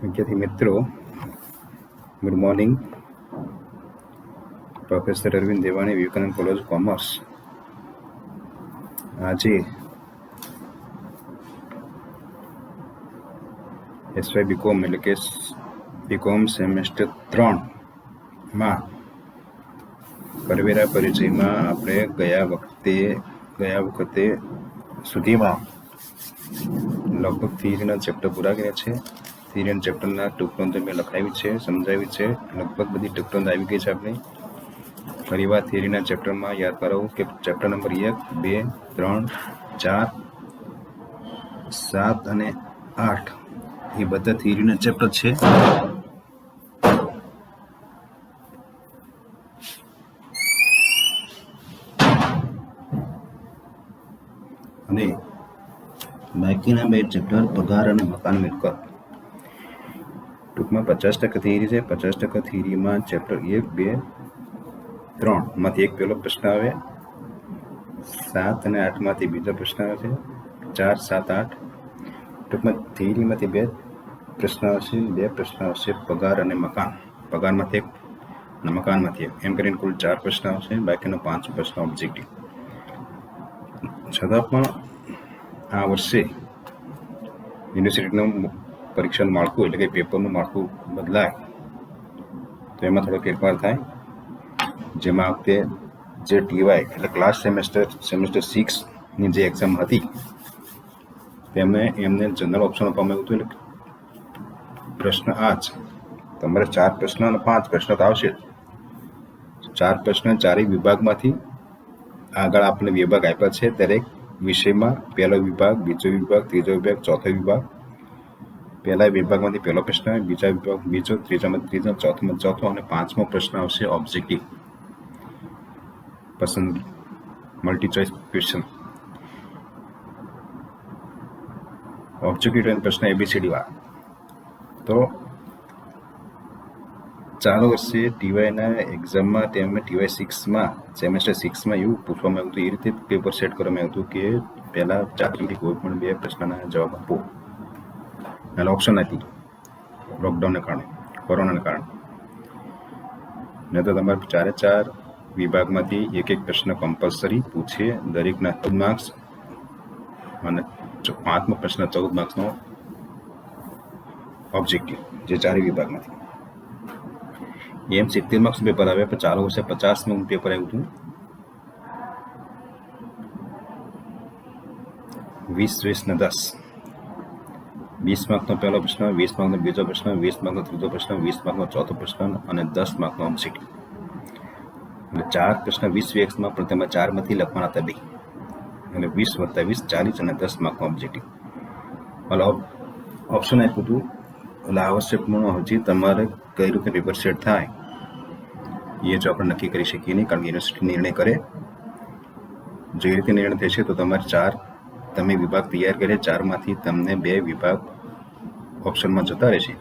વિદ્યાર્થી મિત્રો, good morning. Professor Arvind Devani, Vivekananda college commerce. આજે એસવાય બીકોમ એટલે કે બીકોમ સેમેસ્ટર 3માં કરવેરા પરિચયમાં આપણે ગયા વખતે સુધીમાં લગભગ થિયરીના ચેપ્ટર પૂરા કર્યા છે. થિયરી ચેપ્ટરના ટૂંકનોંધ મેં લખાવી છે, સમજાવી છે. લગભગ બધી ટૂંકનોંધ આવી ગઈ છે. આપણે ફરીવાર થિયરીના ચેપ્ટરમાં યાદ કરાવું કે ચેપ્ટર નંબર 1, 2, 3, 4, 7 અને 8 એ બધા થિયરીના ચેપ્ટર છે. અને બાકીના બે ચેપ્ટર પગાર અને મકાન મિલકત. ટૂંકમાં 50% થિયરી છે. 50% થિયરીમાં ચેપ્ટર 1, 2, 3 માંથી એક પહેલો પ્રશ્ન આવે, 7 અને 8 માંથી બીજો પ્રશ્ન આવે છે, 4, 7, 8. ટૂંકમાં થિયરીમાંથી બે પ્રશ્ન આવશે. બે પ્રશ્ન આવશે પગાર અને મકાન. પગારમાંથી એક અને મકાનમાંથી એક, એમ કરીને કુલ 4 પ્રશ્ન આવશે. બાકીનો 5 પ્રશ્ન ઓબ્જેક્ટિવ. છતાં પણ આ વર્ષે યુનિવર્સિટીનું પરીક્ષાનું માળખું એટલે કે પેપરનું માળખું બદલાય તો એમાં થોડો ફેરફાર થાય. જેમાં આ વખતે જે ટીવાય એટલે ક્લાસ સેમેસ્ટર 6ની જે એક્ઝામ હતી એમને જનરલ ઓપ્શન આપવામાં આવ્યું હતું. એટલે પ્રશ્ન આ જ તમારે 4 પ્રશ્ન અને 5 પ્રશ્ન તો આવશે. 4 પ્રશ્ન ચારેય વિભાગમાંથી આગળ આપણે વિભાગ આપ્યા છે. દરેક વિષયમાં પહેલો વિભાગ, બીજો વિભાગ, ત્રીજો વિભાગ, ચોથો વિભાગ. પહેલા વિભાગમાંથી પહેલો પ્રશ્ન, બીજા વિભાગ બીજો, ત્રીજામાં ત્રીજો, ચોથામાં ચોથો અને 5મો પ્રશ્ન આવશે ઓબ્જેક્ટિવ પસંદ મલ્ટી ચોઇસ ક્વેશ્ચન. ઓબ્જેક્ટિવ પ્રશ્ન ABCD વાળા. તો ચાલુ વર્ષે ટીવાયના એક્ઝામમાં તેમને ટીવાય 6માં સેમેસ્ટર 6માં એવું પૂછવામાં આવ્યું હતું, એ રીતે પેપર સેટ કરવામાં આવ્યું હતું કે પહેલા 4 કોઈ પણ 2 પ્રશ્નના જવાબ આપો. એટલે ઓપ્શન નથી લોકડાઉનને કારણે, કોરોનાને કારણે. નહીં તો તમારે 4 વિભાગમાંથી એક પ્રશ્ન કમ્પલસરી પૂછે. દરેકના 14 માર્ક્સ અને 5મો પ્રશ્ન 14 માર્ક્સનો ઓબ્જેક્ટિવ, જે 4 વિભાગમાંથી. એમ 70 માર્ક્સનું પેપર આવે, પણ ચાલુ વર્ષે 50નું પેપર આવ્યું હતું. 20 ને 10, 20 માર્કનો પહેલો પ્રશ્ન, 20 માર્કનો બીજો પ્રશ્ન, 20 માર્કનો ત્રીજો પ્રશ્ન, 20 માર્કનો ચોથો પ્રશ્ન અને 10 માર્કનો ઓબ્જેક્ટિવ. એટલે 4 પ્રશ્ન 20 માર્ક્સમાં, પણ તેમાં 4માંથી લખવાના હતા 2. એટલે 20 + 20 40 અને 10 માર્કનો ઓબ્જેક્ટિવ. એટલે ઓપ્શન આપ્યું હતું. એટલે આવશ્યકપણે હજી તમારે કઈ રીતે પેપર સેટ થાય એ જો આપણે નક્કી કરી શકીએ નહીં, કારણ કે યુનિવર્સિટી નિર્ણય કરે. જે રીતે નિર્ણય થશે તો તમારે 4 તમે વિભાગ તૈયાર કરે, 4માંથી તમને 2 વિભાગ ઓપ્શનમાં જતા રહેશે.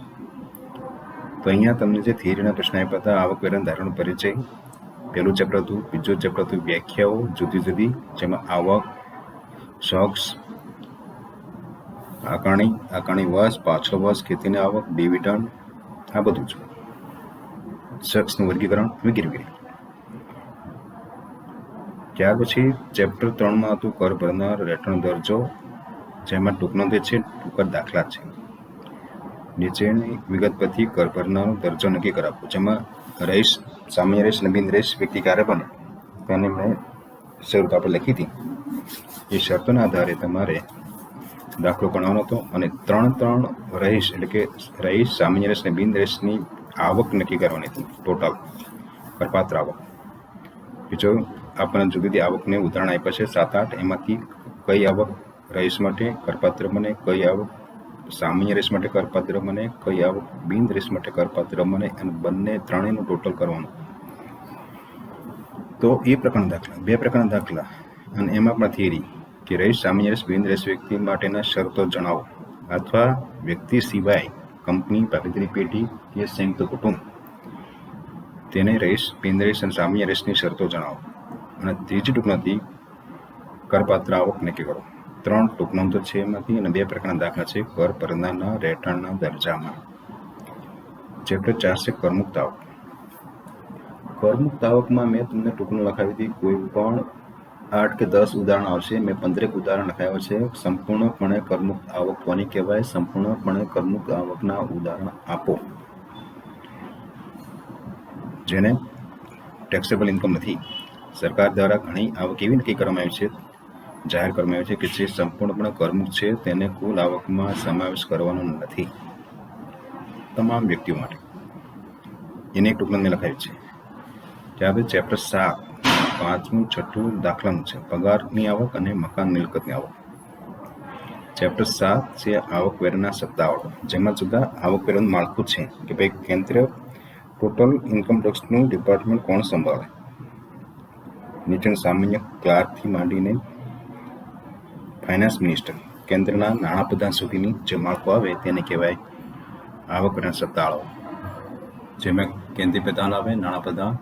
તો અહીંયા તમને જે થિયરીના પ્રશ્ન આપ્યા હતા, આવકવેરાના ધારણનો પરિચય પહેલું ચેપ્ટર હતું. બીજું ચેપ્ટર હતું વ્યાખ્યાઓ જુદી જુદી, જેમાં આવક, શોક્સ, આકારણી વર્ષ, પાછળ વર્ષ, ખેતીની આવક, ડિવિડન્ડ, આ બધું જ, શખ્સનું વર્ગીકરણ વગેરે વગેરે. ત્યાર પછી ચેપ્ટર 3માં હતું કર ભરનાર રહેઠાણ દરજ્જો, જેમાં ટૂંકનોંધે છે, ટૂંકા દાખલા છે. નીચેની વિગત પરથી કર ભરનારનો દરજ્જો નક્કી કરાવવો, જેમાં રહીશ, સામાન્ય રહીશ અને બિન રહીશ વ્યક્તિ ક્યારે બને તેને મેં શરતો આપણે લખી હતી. એ શરતોના આધારે તમારે દાખલો ગણવાનો હતો. અને 3 રહીશ એટલે કે રહીશ, સામાન્ય રહીશ અને બિન રહીશની આવક નક્કી કરવાની હતી, ટોટલ કરપાત્ર આવક. બીજો આપણને જુદી જુદી આવકને ઉદાહરણ આપ્યા છે 7-8. એમાંથી કઈ આવક રહીશ માટે કરપાત્ર બને, કઈ આવક સામાન્ય રહીશ માટે કરપાત્ર બને, કઈ આવક બિન રહીશ માટે કરપાત્ર બને, અને બંને ત્રણેયનું ટોટલ કરવાનું. તો એ પ્રકારના દાખલા, 2 પ્રકારના દાખલા. અને એમાં પણ થિયરી કે રહીશ, સામાન્ય રહીશ, બિન રહીશ વ્યક્તિ માટેના શરતો જણાવો, અથવા વ્યક્તિ સિવાય કંપની, ભાગીદારી પેઢી કે સંયુક્ત કુટુંબ તેને રહીશ, બિન રહીશ અને સામાન્ય રહીશની શરતો જણાવો. અને ત્રીજી ટૂંકનોંધથી કરપાત્ર આવક નક્કી કરો. 3 ટૂંકનોંધો છે એમાંથી, અને 2 પ્રકારના દાખલા છે કર ભરનારના રહેઠાણના દરજ્જામાં. ચેપ્ટર 4 છે કરમુક્ત આવક. કરમુક્ત આવકમાં મેં તમને ટૂંકમાં લખાવી હતી કોઈ પણ 8 કે 10 ઉદાહરણ આવશે. મેં 15 ઉદાહરણ લખાવ્યા છે. સંપૂર્ણપણે કરમુક્ત આવક કોની કહેવાય? સંપૂર્ણપણે કરમુક્ત આવકના ઉદાહરણ આપો જેને ટેક્સેબલ ઇન્કમ નથી. સરકાર દ્વારા ઘણી આવક એવી નક્કી કરવામાં આવી છે, જાહેર કરવામાં આવી છે કે જે સંપૂર્ણપણે કરમુક્ત છે, તેને કુલ આવકમાં સમાવેશ કરવાનો નથી તમામ વ્યક્તિઓ માટે. એને એક ટૂંકમાં મેં લખાવ્યું છે. ત્યારબાદ ચેપ્ટર 7 પાંચમું છઠ્ઠું દાખલાનું છે પગારની આવક અને મકાન મિલકતની આવક. ચેપ્ટર 7 છે આવકવેરાના સત્તાવાળો, જેમાં જુદા આવકવેરાનું માળખું છે કે ભાઈ કેન્દ્ર ટોટલ ઇન્કમ ટેક્સનું ડિપાર્ટમેન્ટ કોણ સંભાળે. નીચેનું સામાન્ય ક્લાર્કથી માંડીને ફાઇનાન્સ મિનિસ્ટર, કેન્દ્રના નાણાપ્રધાન સુધીની જે માળખું આવે તેને કહેવાય આવકવેરાના સત્તાવાળો, જેમાં કેન્દ્રીય પ્રધાન આવે, નાણાપ્રધાન,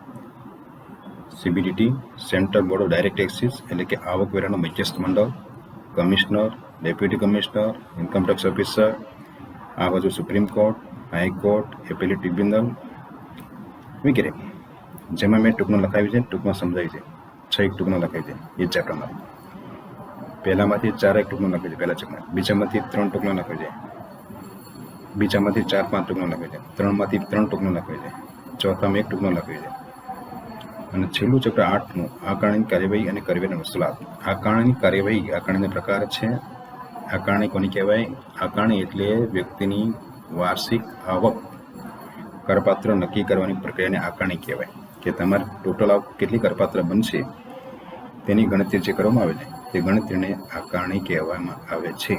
CBDT central board of direct taxes એટલે કે આવકવેરાનું મધ્યસ્થ મંડળ, commissioner, deputy commissioner, income tax officer, આ બાજુ supreme court, high court, appellate tribunal વગેરે. જેમાં મેં ટૂંકમાં લખાવી છે, ટૂંકમાં સમજાવી છે. 6 એક ટૂંકમાં લખાવી છે એ ચેપ્ટરમાં. પહેલામાંથી 4 એક ટૂંકમાં લખાવી છે પહેલા ચેપ્ટરમાં, બીજામાંથી 3 ટૂંકમાં લખાવી છે, બીજામાંથી 4-5 ટૂંકમાં લખાવી છે, 3માંથી 3 ટૂંકમાં લખાવી છે, ચોથામાં 1 ટૂંકમાં લખાવી છે. અને છેલ્લું ચેપ્ટર 8નું આકારણી કાર્યવાહી અને કરવેરાની વસૂલાત. આકારણી કાર્યવાહી આકારણીના પ્રકાર છે. આકારણી કોની કહેવાય? આકારણી એટલે વ્યક્તિની વાર્ષિક આવક કરપાત્ર નક્કી કરવાની પ્રક્રિયાને આકારણી કહેવાય. કે તમારે ટોટલ આવક કેટલી કરપાત્ર બનશે તેની ગણતરી જે કરવામાં આવે છે તે ગણતરીને આકારણી કહેવામાં આવે છે.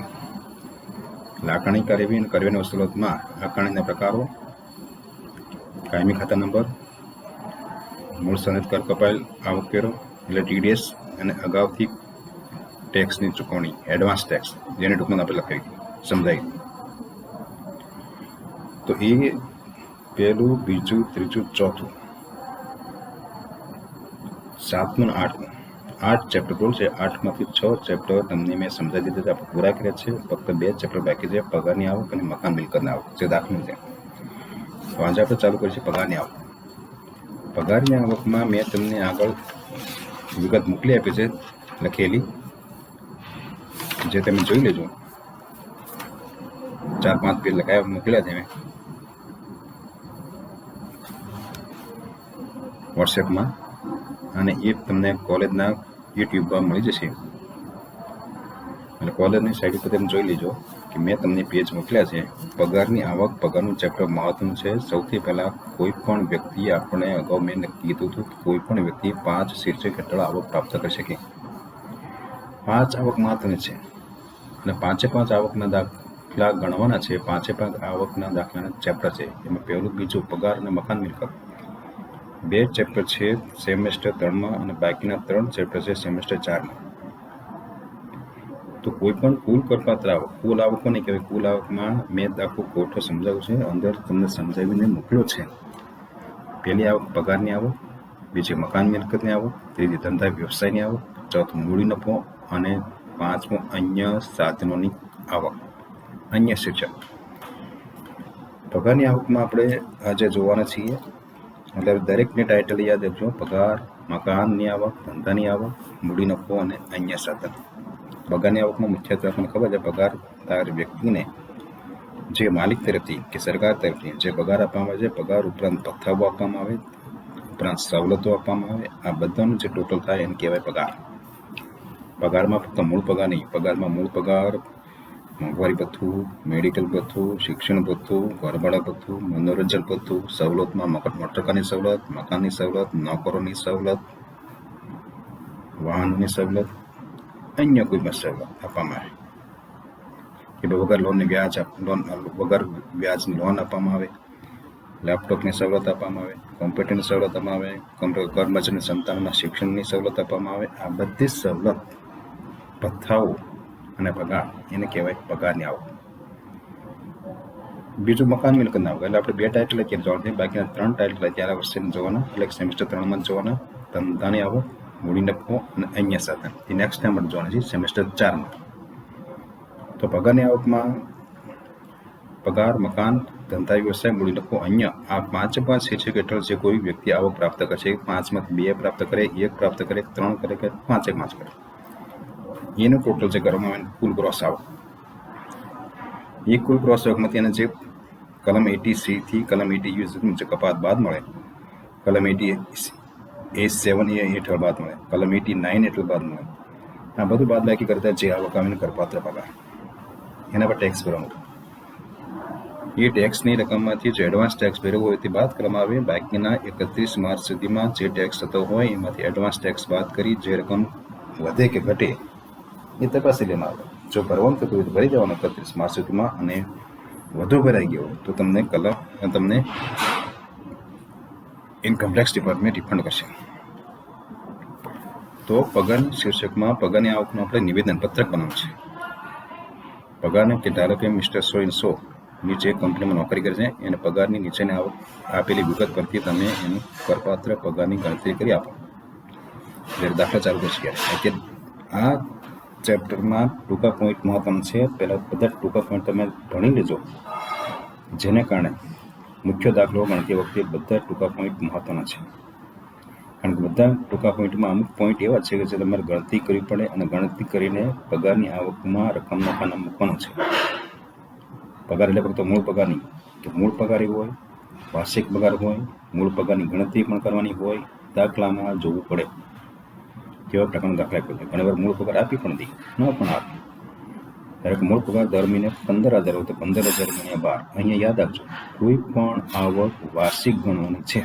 આકારણી કાર્યવાહી અને કરવેરાની વસૂલાતમાં આકારણીના પ્રકારો: કાયમી ખાતા નંબર, મૂળ સનદ કર કપાયેલ આવકવેરો એટલે TDS, અને અગાઉથી ટેક્સની ચૂકવણી એડવાન્સ ટેક્સ, જેને ટૂંકમાં આપણે લખાવી સમજાવી. તો એ પહેલું, બીજું, ત્રીજું, ચોથું, 7મું અને 8મું 8 ચેપ્ટર ટોટલ છે. 8માંથી 6 ચેપ્ટર તમને મેં સમજાવી દીધા છે, આપણે પૂરા કર્યા છે. ફક્ત 2 ચેપ્ટર બાકી છે, પગારની આવક અને મકાન મિલકતની આવક, જે દાખલું છે. તો આજે આપણે ચાલુ કરીશું પગારની આવક. પગારની આવકમાં મેં તમને આગળ વિગત મોકલી આપી છે લખેલી, જે તમે જોઈ લેજો. 4-5 પેજ લખાયા મોકલ્યા છે મેં વોટ્સએપમાં, અને એ તમને કોલેજના યુટ્યુબમાં મળી જશે. એટલે કોલેજની સાઇટ ઉપર તમે જોઈ લેજો કે મેં તમને પેજ મોકલ્યા છે. પગારની આવક, પગારનું ચેપ્ટર મહત્વનું છે. સૌથી પહેલાં કોઈ પણ વ્યક્તિ, આપણે અગાઉ મેં કીધું હતું કે કોઈ પણ વ્યક્તિ 5 શીર્ષક હેઠળ આવક પ્રાપ્ત કરી શકે. 5 આવક મહત્વની છે અને 5 આવકના દાખલા ગણવાના છે. 5 આવકના દાખલાના ચેપ્ટર છે. એમાં પહેલું, બીજું પગાર અને મકાન મિલકત 2 ચેપ્ટર છે સેમેસ્ટર 3માં, અને બાકીના 3 ચેપ્ટર છે સેમેસ્ટર 4માં. તો કોઈ પણ કુલ કરપાત્ર આવક, કુલ આવક કોને કહેવાય? કુલ આવકમાં મેં આખો કોઠો સમજાવ્યો છે, અંદર તમને સમજાવીને મોકલ્યો છે. પહેલી આવક પગારની આવક, બીજી મકાન મિલકતની આવક, ત્રીજી ધંધા વ્યવસાયની આવક, ચોથું મૂડી નફો, અને 5મું અન્ય સાધનોની આવક, અન્ય શિક્ષક. પગારની આવકમાં આપણે આજે જોવાના છીએ, એટલે દરેકની ટાઇટલ યાદ રાખજો: પગાર, મકાનની આવક, ધંધાની આવક, મૂડી નફો અને અન્ય સાધન. પગારની આવકમાં મુખ્યત્વે આપણને ખબર છે, પગારદાર વ્યક્તિને જે માલિક તરફથી કે સરકાર તરફથી જે પગાર આપવામાં આવે છે, પગાર ઉપરાંત ભથ્થાઓ આપવામાં આવે, ઉપરાંત સવલતો આપવામાં આવે, આ બધાનું જે ટોટલ થાય એને કહેવાય પગાર. પગારમાં ફક્ત મૂળ પગાર નહીં, પગારમાં મૂળ પગાર, મોંઘવારી ભથ્થું, મેડિકલ ભથ્થું, શિક્ષણ ભથ્થું, ઘરભાડા ભથ્થું, મનોરંજન ભથ્થું, સવલતમાં મોટરકારની સવલત, મકાનની સવલત, નોકરોની સવલત, વાહનોની સવલત, અન્ય કોઈ પણ સવલત આપવામાં આવે. કે વગર લોનની વગર વ્યાજની લોન આપવામાં આવે, લેપટોપની સવલત આપવામાં આવે, કોમ્પ્યુટરની સવલત આપવામાં આવે, કર્મચારીની સંતાનોના શિક્ષણની સવલત આપવામાં આવે. આ બધી સવલત, ભથ્થાઓ અને પગાર એને કહેવાય પગારની આવક. બીજું મકાન મિલકતની આવક, એટલે આપણે 2 ટાઇટલ અત્યારે જોવાના, બાકીના 3 ટાઇટલ અત્યારે વર્ષે જોવાના, એટલે સેમેસ્ટર 3માં જોવાના: ધંધાની આવક, મૂડી નફો અને અન્ય સાધન. એ નેક્સ્ટ ટાઈમ આપણે જોવાના છે સેમેસ્ટર 4માં. તો પગારની આવકમાં પગાર, મકાન, ધંધા વ્યવસાય મૂડી લખો. અહીંયા આ 5 શીર્ષક હેઠળ જે કોઈ વ્યક્તિ આવક પ્રાપ્ત કરશે, 5માંથી 2 પ્રાપ્ત કરે, 1 પ્રાપ્ત કરે, 3 કરે કે 5 કરે, એનું ટોટલ જે કરવામાં આવે કુલ ગ્રોસ આવક. એ કુલ ગ્રોસ આવકમાંથી એને જે કલમ 80C થી કલમ 80U જે કપાત બાદ મળે, કલમ 80A7 હેઠળ બાદ મળે, કલમ 89 હેઠળ બાદ મળે, આ બધું બાદ બાકી કરતા જે આવક આવીને કરપાત્ર પગાર, એના પર ટેક્સ ભરવાનો. એ ટેક્સની રકમમાંથી જે એડવાન્સ ટેક્સ ભર્યો હોય તે બાદ કરવામાં આવે. બાકીના 31 માર્ચ સુધીમાં જે ટેક્સ થતો હોય એમાંથી એડવાન્સ ટેક્સ બાદ કરી જે રકમ વધે કે ઘટે એ તપાસી લેવામાં આવે. જો ભરવાનું થતું હોય તો ભરી દેવાનું 31 માર્ચ સુધીમાં, અને વધુ ભરાઈ ગયો તો તમને ઇન્કમટેક્સ ડિપાર્ટમેન્ટ રિફંડ કરશે. તો પગારની શીર્ષકમાં પગારની આવકનું આપણે નિવેદન પત્રક બનાવવું છે. પગારને કે ધારો કે મિસ્ટર સો ઇન સો નીચે કંપનીમાં નોકરી કરે છે, એને પગારની નીચેની આવક આપેલી વિગત પરથી તમે એની કરપાત્ર પગારની ગણતરી કરી આપો. જ્યારે દાખલા ચાલુ કરશે અત્યારે આ ચેપ્ટરમાં ટૂંકા પોઈન્ટ મહત્વના છે. પહેલાં બધા ટૂંકા પોઈન્ટ તમે ભણી લેજો, જેને કારણે મુખ્ય દાખલો ગણતી વખતે બધા ટૂંકા પોઈન્ટ મહત્વના છે. કારણ કે બધા ટૂંકા પોઈન્ટમાં અમુક પોઈન્ટ એવા છે કે જે તમારે ગણતરી કરવી પડે, અને ગણતરી કરીને પગારની આવકમાં રકમનો ખાના મૂકવાનો છે. પગાર એટલે ફક્ત મૂળ પગાર નહીં, કે મૂળ પગાર એવો હોય, વાર્ષિક પગાર હોય, મૂળ પગારની ગણતરી પણ કરવાની હોય. દાખલામાં જોવું પડે કેવા પ્રકારના દાખલા આપ્યો છે. ઘણી વાર મૂળ પગાર આપી પણ દે, ન પણ આપે. ધારો કે મૂળ પગાર દર મહિને 15,000 હોય તો 15,000 ગુણ્યા 12. અહીંયા યાદ રાખજો, કોઈ પણ આવક વાર્ષિક ગણવાની છે.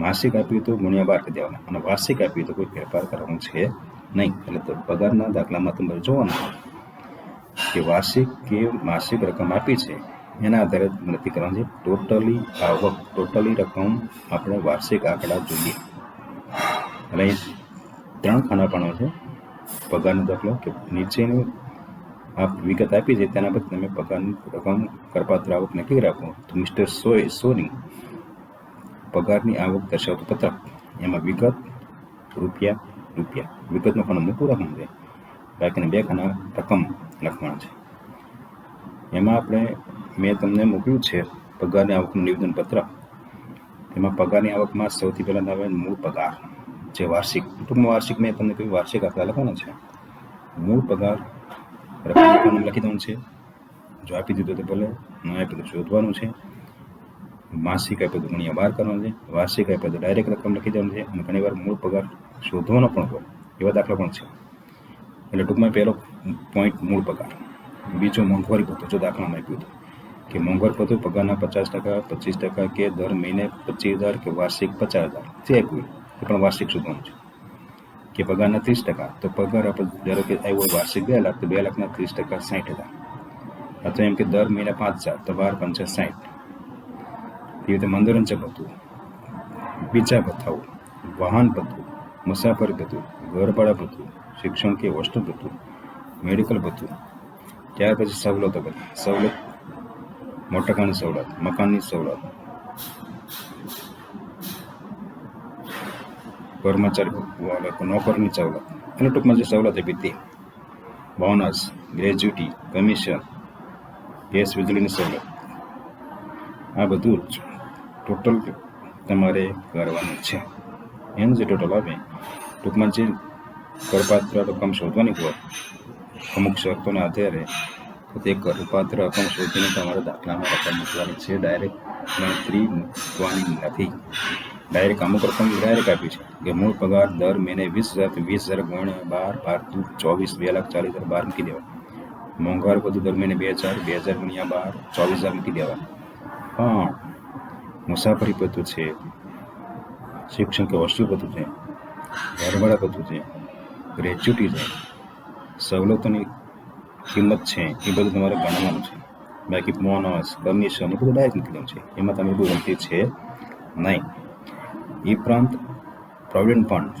માસિક આપી તો ગુણ્યા 12 કરી દેવાના, અને વાર્ષિક આપી તો કોઈ ફેરફાર કરવાનું છે નહીં. એટલે પગારના દાખલામાં તમારે જોવાનું કે વાર્ષિક કે માસિક રકમ આપી છે એના આધારે ગણતરી કરવાની છે. ટોટલી આવક, ટોટલી રકમ આપણે વાર્ષિક આંકડા જોઈએ. એટલે 3 ખાના પાનો છે પગારનો દાખલો, કે નીચેની આ વિગત આપી છે તેના પર તમે પગારની રકમ કરપાત્ર આવક નક્કી રાખો. તો મિસ્ટર સોની પગારની આવક દર્શાવતું પત્રક, એમાં વિગત રૂપિયા, વિગતનો ખાનો મોટું રાખવાનું છે, બાકીના 2 ખાના રકમ લખવાના છે. એમાં મેં તમને મોકલ્યું છે પગારની આવકનું નિવેદન પત્ર. એમાં પગારની આવકમાં સૌથી પહેલાં આવે મૂળ પગાર, જે વાર્ષિક, ટૂંકમાં વાર્ષિક મેં તમને કહ્યું વાર્ષિક આંકડા લખવાના છે. મૂળ પગાર રકમ લખી દેવાનું છે. જો આપી દીધું તો ભલે, ન આપી તો શોધવાનું છે. માસિક આપે તો ગુણ્યા 12 કરવાનું છે. વાર્ષિક આપે તો ડાયરેક્ટ રકમ લખી દેવાનું છે. અને ઘણી વાર મૂળ પગાર શોધવાનો પણ હોય એવા દાખલા પણ છે. એટલે ટૂંકમાં પહેલો પોઈન્ટ મૂળ પગાર. બીજો મોંઘવારી ભથ્થું, જો દાખલામાં આપ્યું હતું કે મોંઘવારી ભથ્થું પગારના 50%, 25% કે દર મહિને 25,000 કે વાર્ષિક 50,000 જે આપ્યું એ પણ વાર્ષિક શોધવાનું છે. કે પગારના 30%, તો પગાર આપણે ધારો કે આવ્યો વાર્ષિક 2 લાખ, તો 2 લાખના 30% 60,000. અથવા એમ કે દર મહિને 5,000, તો 12 5 60. એવી રીતે મનોરંજન ભથ્થું, બીજા ભથ્થાઓ, વાહન ભથ્થું, મુસાફરી ભથ્થું, ઘર ભાડા ભથ્થું, શિક્ષણ કે હોસ્ટેલ ભથ્થું, મેડિકલ ભથ્થું. ત્યાર પછી સવલતો, મોટરકારની સવલત, મકાનની સવલત, કર્મચારી નોકરની સવલત, અને ટૂંકમાં જે સવલત આપી તે, બોનસ, ગ્રેજ્યુટી, કમિશન, ગેસ વીજળીની સવલત, આ બધું જ ટોટલ તમારે કરવાનું છે. એનું જે ટોટલ આવે, ટૂંકમાં જે કરપાત્ર રકમ શોધવાની હોય અમુક શરતોના આધારે, તો તે કરપાત્ર રકમ શોધીને તમારે દાખલામાં રકમ મૂકવાની છે. ડાયરેક્ટ ગણતરી મૂકવાની નથી. ડાયરેક્ટ અમુક રકમ ડાયરેક્ટ આપી છે કે મૂળ પગાર દર મહિને 20,000 ગુણ્યા 12, 24, 2,40,000 12 મૂકી દેવા. મોંઘવારી બધું દર મહિને 2,000 ગુણ્યા 12, 24,000 મૂકી દેવા. પણ મુસાફરી ભથ્થું છે, શિક્ષણ કે હોસ્ટેલ ભથ્થું છે, ઘરભાડા ભથ્થું છે, ગ્રેજ્યુટી છે, સવલતોની કિંમત છે, એ બધું તમારે ગણવાનું છે. બાકી બોનસ, કમિશન એ બધું ડાયરેક્ટ નીકળ્યું છે, એમાં તમે કોઈ ગણતરી છે નહીં. એ ઉપરાંત પ્રોવિડન્ટ ફંડ,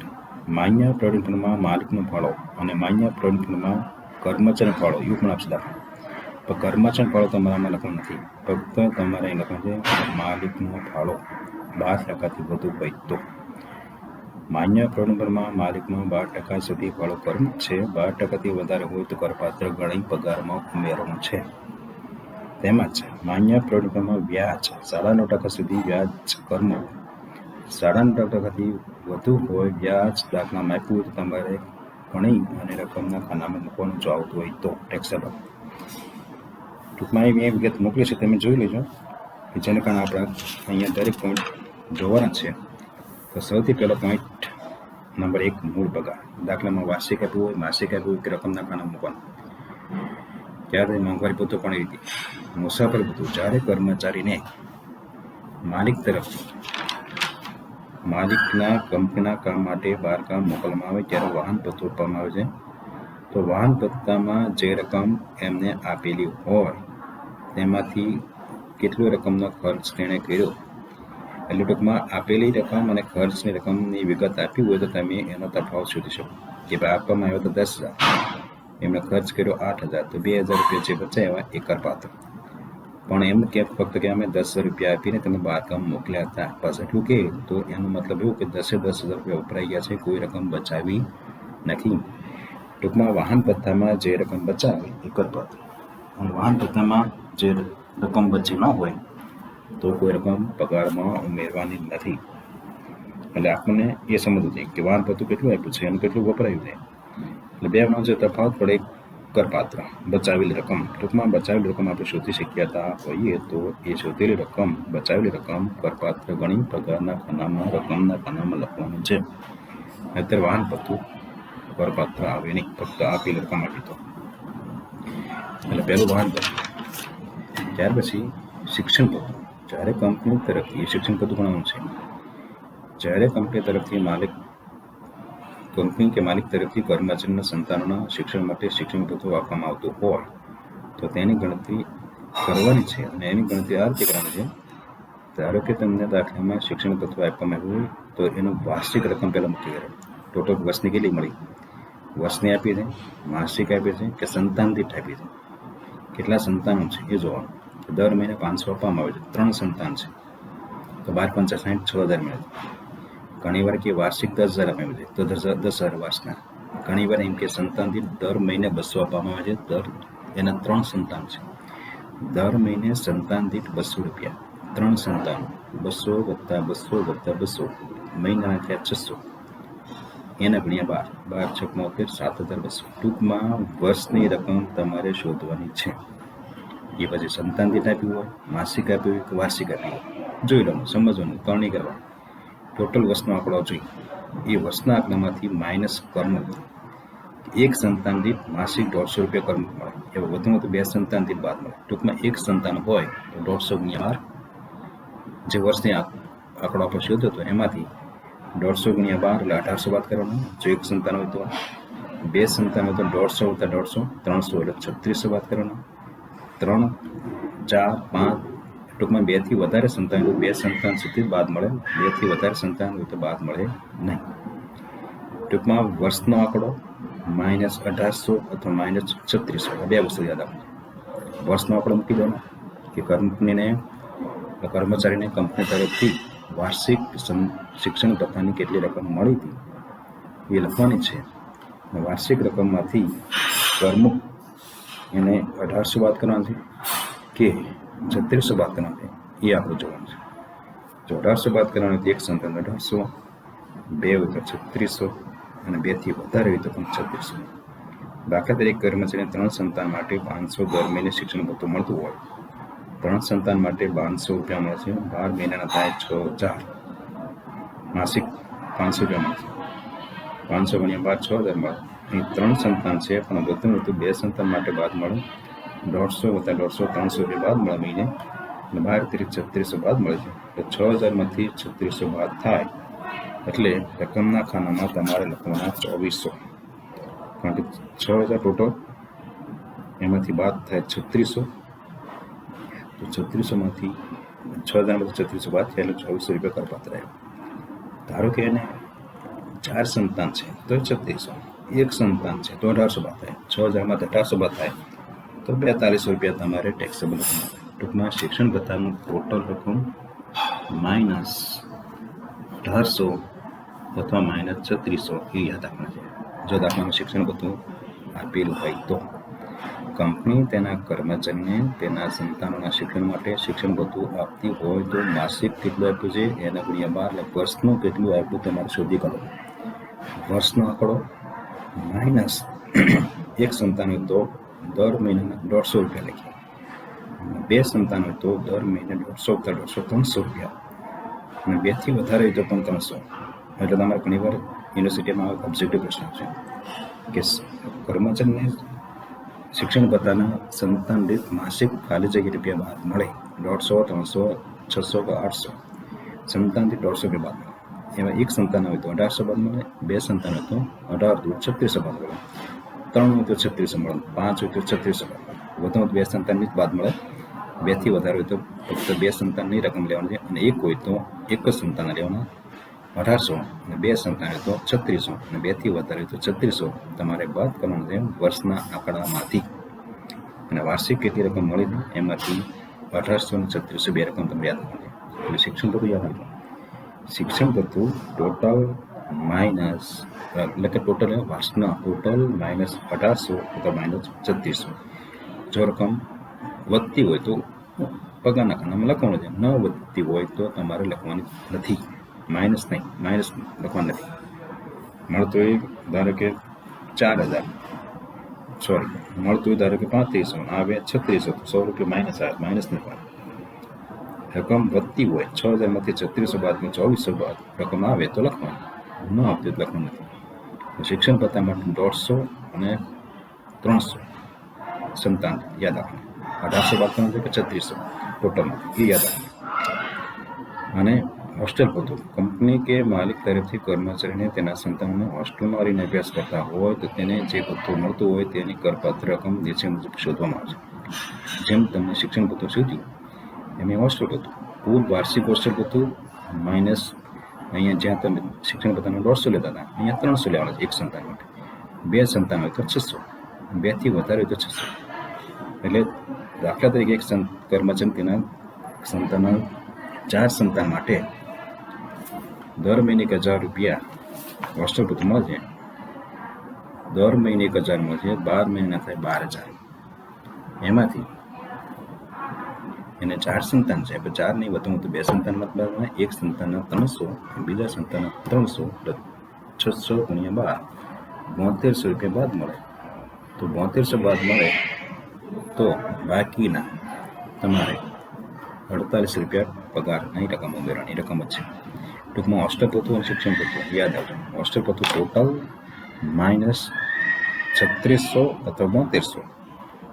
માન્ય પ્રોવિડન્ટ ફંડમાં માલિકનો ફાળો અને માન્ય પ્રોવિડન્ટ ફંડમાં કર્મચારીનો ફાળો, એવું પણ આપશે દાખલા. પણ કર્મચારીનો ફાળો તમારામાં લખવાનો નથી, ફક્ત તમારે અહીં લખવાનું છે માલિકનો ફાળો 12%થી વધુ હોય તો. માન્ય પ્રોવિડન્ટ ફંડમાં માલિકનો 12% સુધી ફાળો કરવાનો છે. 12%થી વધારે હોય તો કરપાત્ર ગણી પગારમાં ઉમેરવાનું છે. તેમજ માન્ય પ્રવૃત્તિમાં વ્યાજ 9.5% સુધી વ્યાજ કરવું. 9.5%થી વધુ હોય વ્યાજ દાખલામાં આપ્યું તો તમારે ગણી અને રકમના ખાનામાં મૂકવાનું જો આવતું હોય તો ટેક્સેબલ. ટૂંકમાં એ મેં વિગત મોકલી છે, તમે જોઈ લેજો કે જેને કારણે આપણે અહીંયા દરેક પોઈન્ટ જોવાના છે. તો સૌથી પહેલો પોઈન્ટ નંબર 1 મૂળ પગાર. દાખલામાં વાર્ષિક આપ્યું હોય, માસિક આપ્યું હોય કે રકમના ખાના મૂકવાનું. ત્યારે મોંઘવારી ભથ્થું પણ એવી હતી. મુસાફર ભથ્થું જ્યારે કર્મચારીને માલિકના કંપનીના કામ માટે બહાર ગામ મોકલવામાં આવે ત્યારે વાહન ભથ્થું આપવામાં આવે છે. તો વાહન ભથ્થામાં જે રકમ એમને આપેલી હોય તેમાંથી કેટલી રકમનો ખર્ચ તેણે કર્યો, એટલે ટૂંકમાં આપેલી રકમ અને ખર્ચની રકમની વિગત આપી હોય તો તમે એનો તફાવત શોધી શકો કે ભાઈ આપવામાં આવ્યો તો 10,000, એમણે ખર્ચ કર્યો 8,000, તો 2,000 રૂપિયા જે બચ્યા એવા એ કરપાત્ર. પણ એમ કે ફક્ત કે અમે 10,000 રૂપિયા આપીને તમે બહાર ગામ મોકલ્યા હતા, બસ એટલું કે તો એનો મતલબ એવું કે 10,000 રૂપિયા વપરાઈ ગયા છે, કોઈ રકમ બચાવી નથી. ટૂંકમાં વાહન ભથ્થામાં જે રકમ બચાવે એ કરપાત્ર, અને વાહન ભથ્થામાં જે રકમ બચી ન હોય તો કોઈ રકમ પગારમાં ઉમેરવાની નથી. એટલે આપણને એ સમજવું જોઈએ કે વાહન ભથ્થું કેટલું આપ્યું છે અને કેટલું વપરાયું છે. એટલે બેનો જે તફાવત પડે કરપાત્ર, બચાવેલી રકમ. ટૂંકમાં બચાવેલી રકમ આપણે શોધી શક્યા હોઈએ તો એ શોધેલી રકમ, બચાવેલી રકમ કરપાત્ર ગણી પગારના ખાનામાં, રકમના ખાનામાં લખવાનું છે. અત્યારે વાહન ભથ્થું કરપાત્ર આવે નહીં, ફક્ત આપેલી રકમ આપી તો. એટલે પહેલું વાહન ભથ્થું. ત્યાર પછી શિક્ષણ ભથ્થું. જ્યારે કંપની તરફથી શિક્ષણ ભથ્થું ગણવાનું છે. જ્યારે કંપની કે માલિક તરફથી કર્મચારીના સંતાનોના શિક્ષણ માટે શિક્ષણ ભથ્થું આપવામાં આવતું હોય તો તેની ગણતરી કરવાની છે, અને એની ગણતરી આ રીતે કરવાની છે. ધારો કે તમને દાખલામાં શિક્ષણ ભથ્થું આપવામાં આવ્યું હોય તો એનું વાર્ષિક રકમ પહેલાં મૂકી કરો. ટોટલ વર્ષની કેટલી મળી, વર્ષની આપી છે, માસિક આપી છે કે સંતાન દીઠ આપી છે, કેટલા સંતાનો છે એ જોવાનું. દર મહિને 500 આપવામાં આવે છે, 3 સંતાન છે તો 12 × 5 = 6,000 મળે છે. ઘણી વાર કે વાર્ષિક 10,000 આપવામાં આવે છે તો 10,000 વર્ષના. ઘણી વાર એમ કે સંતાન દીઠ દર મહિને 200 આપવામાં આવે છે, એના 3 સંતાન છે. દર મહિને સંતાન દીઠ 200 રૂપિયા, 3 સંતાનો, 200 + 200 + 200, મહિનાના થયા 600, એના ગુણ્યા 12, 12 × 6 = 7,200. ટૂંકમાં વર્ષની રકમ તમારે શોધવાની છે. એ પછી સંતાન દીઠ આપ્યું હોય, માસિક આપ્યું હોય કે વાર્ષિક આપ્યું હોય જોઈ લો, સમજવાનું, કરણી કરવા. ટોટલ વર્ષનો આંકડો જોઈ એ વર્ષના આંકડામાંથી માઇનસ કરમુક્ત. એક સંતાન દીઠ માસિક 150 રૂપિયા કરમુક્ત મળે, એવા વધુમાં વધુ 2 સંતાન દીઠ બાદ મળે. ટૂંકમાં એક સંતાન હોય તો 150 × 12, જે વર્ષની આંકડો આપણે શોધ્યો હતો એમાંથી 150 × 12 એટલે 1,800 બાદ કરવાનો. જો એક સંતાન હોય તો 2 સંતાન હોય તો 150 + 150, 300 એટલે 3600 બાદ કરવાનો. 3, 4, 5, ટૂંકમાં 2 થી વધારે સંતાન હોય 2 સંતાન સુધી બાદ મળે, 2 થી વધારે સંતાન હોય તો બાદ મળે નહીં. ટૂંકમાં વર્ષનો આંકડો -1800 અથવા -3600, 2 વસ્તુ યાદ રાખો. વર્ષનો આંકડો મૂકી દેવાનો કે કર્મચારીને કંપની તરફથી વાર્ષિક શિક્ષણ ભથ્થાની કેટલી રકમ મળી હતી એ લખવાની છે. વાર્ષિક રકમમાંથી કરમુક્ત એને 1,800 બાદ કરવાનું છે કે 3600 બાદ કરવાનું છે એ આપણે જોવાનું છે. જો 1,800 બાદ કરવાનું તો એક સંતાન 1,800, 2 હોય તો 3600, અને 2 થી વધારે હોય તો પણ 3600. દાખલા તરીકે કર્મચારીને 3 સંતાન માટે 500 દર મહિને શિક્ષણ ભથ્થું મળતું હોય, 3 સંતાન માટે 500 રૂપિયા મળે છે, 12 મહિનાના થાય 6,000, માસિક 500 રૂપિયા મળે છે, 500 × 12 6,000 મળે. અહીં 3 સંતાન છે પણ વધુ 2 સંતાન માટે બાદ મળે, 150 + 150, 300 રૂપિયા બાદ મળે મહિને, અને 12 × 3600 બાદ મળે છે. તો 6,000માંથી 3600 બાદ થાય એટલે રકમના ખાનામાં તમારે લખવાના 2400, કારણ કે 6,000 ટોટલ, એમાંથી બાદ થાય 3600, તો 3600માંથી 6,000માંથી 3600 બાદ થાય એટલે 2400 રૂપિયા કરપાત્ર આવ્યો. ધારો કે એને 4 સંતાન છે તો 3600, 1 સંતાન છે તો 1,800 બાદ થાય, 6,000માંથી 1,800 બાદ થાય તો 4200 રૂપિયા તમારે ટેક્સેબલ રકમ. ટૂંકમાં શિક્ષણ ભથ્થાનું ટોટલ રકમ -1,800 અથવા -3600 એ યાદ રાખવાનું છે જો દાખલામાં શિક્ષણ ભથ્થું આપેલું હોય તો. કંપની તેના કર્મચારીને તેના સંતાનોના શિક્ષણ માટે શિક્ષણ ભથ્થું આપતી હોય તો માસિક કેટલું આપ્યું છે એના ગુણ્યા 12 એટલે વર્ષનું કેટલું આપ્યું તમારે શોધી કાઢો. વર્ષનો આંકડો માઇનસ એક સંતાન હોય તો દર મહિનાના 150 રૂપિયા લખીએ. 2 સંતાન હોય તો દર મહિને 150 300 રૂપિયા, અને 2 થી વધારે હોય તો પણ 300. એટલે તમારે ઘણીવાર યુનિવર્સિટીમાં ઓબ્જેક્ટિવ પ્રશ્ન છે કે કર્મચારીને શિક્ષણ ભથ્થાના સંતાન દીઠ માસિક ખાલી જગ્યા રૂપિયા બાદ મળે 150, 300, 600 કે 800. સંતાન દીઠ 150 રૂપિયા બાદ મળે. એમાં એક સંતાન હોય તો 1800 બાદ મળે, 2 સંતાન હોય તો 3600 બાદ મળે, 3 હોય તો 3600 મળે, 5 હોય તો 3600 બાદ મળે. વધુમાં 2 સંતાનની જ બાદ મળે. 2 થી વધારે હોય તો ફક્ત 2 સંતાનની રકમ લેવાની છે, અને 1 હોય તો એક જ સંતાન લેવાના 1800, અને 2 સંતાન હોય તો 3600, અને 2 થી વધારે હોય તો 3600 તમારે બાદ કરવાનું છે વર્ષના આંકડામાંથી. અને વાર્ષિક કેટલી રકમ મળી એમાંથી 1800 અને 3600 બે રકમ તમે યાદ રાખવાની. એટલે શિક્ષણ ભથ્થું યાદ રાખો. શિક્ષણ ભથ્થું ટોટલ માઇનસ એટલે કે ટોટલ વર્ષના ટોટલ માઇનસ 1800 અથવા માઇનસ 3600. જો રકમ વધતી હોય તો પગારના ખાનામાં લખવાનું છે, ન વધતી હોય તો તમારે લખવાની નથી. માઇનસ નહીં, માઇનસ લખવાનું નથી. મળતું હોય ધારો કે 4000, સોરી મળતું હોય ધારો કે 3500, આવે 3600 તો 100 રૂપિયા માઇનસ આવે, માઇનસ લખવાનું. રકમ વધતી હોય 6000 માંથી 3600 બાદ 2400 બાદ રકમ આવે તો લખવાનું, ન આવતી તો લખવાનું નથી. શિક્ષણ ભથ્થા માટે 150 અને 300 સંતાન યાદ રાખવાનું. 1800 બાદ કરવાનું છે કે 3600 ટોટલમાં એ યાદ રાખવાનું. અને હોસ્ટેલ ભથ્થું કંપની કે માલિક તરફથી કર્મચારીને તેના સંતાનોને હોસ્ટેલમાં રહીને અભ્યાસ કરતા હોય તો તેને જે ભથ્થું મળતું હોય તેની કરપાત્ર રકમ નીચે મુજબ શોધવામાં આવે છે. જેમ તમને શિક્ષણ ભથ્થું શોધ્યું એમ હોસ્ટેલ ભથ્થું, કુલ વાર્ષિક હોસ્ટેલ ભથ્થું માઇનસ અહીંયા જ્યાં તમે શિક્ષણ ભથ્થાનો 150 લેતા હતા અહીંયા 300 લેવાના છે એક સંતાન માટે. 2 સંતાન હોય તો 600, 2 થી વધારે હોય તો 600. એટલે દાખલા તરીકે એક કર્મચારી તેના સંતાનના 4 સંતાન માટે દર મહિને 1000 રૂપિયા હોસ્ટેલ ભથ્થું મળે છે. દર મહિને 1000 મળે છે, 12 મહિના થાય 12000. એમાંથી એને 4 સંતાન છે, 4 નહીં વધુ તો 2 સંતાનમાં મળે, એક સંતાનના 300, બીજા સંતાનના 300, એટલે 600 ગુણ્યા 12 7200 રૂપિયા બાદ મળે. તો 7200 બાદ મળે તો બાકીના તમારે 48 રૂપિયા પગારની રકમ ઉમેરવાની રકમ જ છે. ટૂંકમાં હોસ્ટેલ ભથ્થું અને શિક્ષણ ભથ્થું યાદ આવજો. હોસ્ટેલ ભથ્થું ટોટલ માઇનસ 3600 અથવા 7200,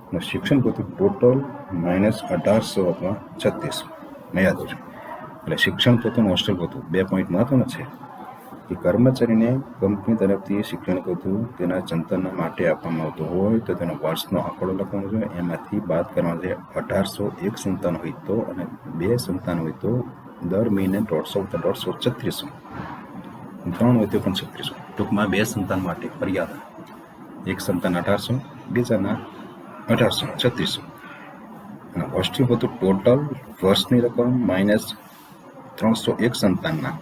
અને શિક્ષણ ભથ્થું ટોટલ માઇનસ 1800 અથવા 3600 યાદ આવજો. એટલે શિક્ષણ ભથ્થું અને હોસ્ટેલ ભથ્થું 2 પોઈન્ટ મહત્વના છે કે કર્મચારીને કંપની તરફથી શિક્ષણ ભથ્થું તેના સંતાનના માટે આપવામાં આવતું હોય તો તેનો વર્ષનો આંકડો લખવાનો છે. એમાંથી બાદ કરવાનો છે 1800 એક સંતાન હોય તો, અને 2 સંતાન હોય તો દર મહિને 150 3600, 3 હોય તો પણ 3600. ટૂંકમાં 2 સંતાન માટે મર્યાદા, એક સંતાન 1800, બીજાના 1800 3600. અને હોસ્ટેલ ભથ્થું ટોટલ વર્ષની રકમ માઇનસ 300 એક સંતાનના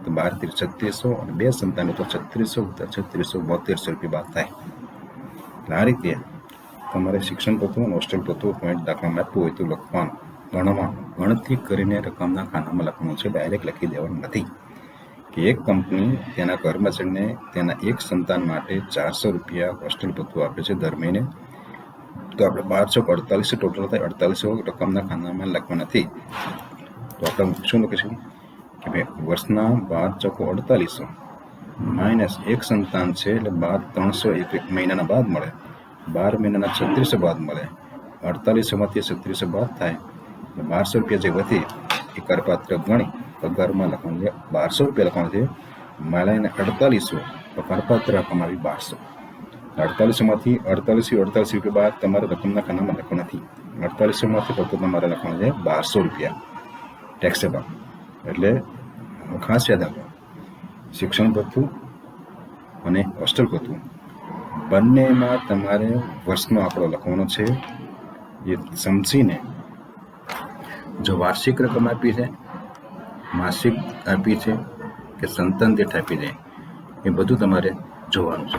તો 12 થી 3600, અને 2 સંતાનો તો 3600 3600 7200 રૂપિયા બાદ થાય. એટલે આ રીતે તમારે શિક્ષણ ભથ્થું અને હોસ્ટેલ ભથ્થું પોઈન્ટ દાખલામાં આપ્યું હોય તો લખવાનું, ગણવાનું, ગણતરી કરીને રકમના ખાનામાં લખવાનું છે. ડાયરેક્ટ લખી દેવાનું નથી. કે એક કંપની તેના કર્મચારીને તેના એક સંતાન માટે 400 રૂપિયા હોસ્ટેલ ભથ્થું આપે છે દર મહિને, તો આપણે 1248 ટોટલ થાય, 4800 રકમના ખાનામાં લખવા નથી. તો આપણે શું લખીશું કે ભાઈ વર્ષના 12 ચોકો 4800 માઇનસ એક સંતાન છે એટલે 300 એક મહિનાના બાદ મળે, 12 મહિનાના 3600 બાદ મળે, 4800 માંથી 3600 બાદ થાય, 1200 રૂપિયા જે વધી એ કરપાત્ર ગણી પગારમાં લખવાનું છે. 1200 રૂપિયા લખવાનું છે, માલાને 4800 તો કરપાત્ર રકમ આવી 1200. 4800 માંથી 48 રૂપિયા બાદ તમારે રકમના ખાનામાં લખવા નથી. 4800 માંથી ફક્ત તમારે લખવાનું છે 1200 રૂપિયા ટેક્સેબલ. એટલે ખાસ યાદ રાખો, શિક્ષણ ભથ્થું અને હોસ્ટેલ ભથ્થું બંનેમાં તમારે વર્ષનો આંકડો લખવાનો છે. એ સમજીને જો વાર્ષિક રકમ આપી છે, માસિક આપી છે કે સંતાન દીઠ આપી છે, એ બધું તમારે જોવાનું છે.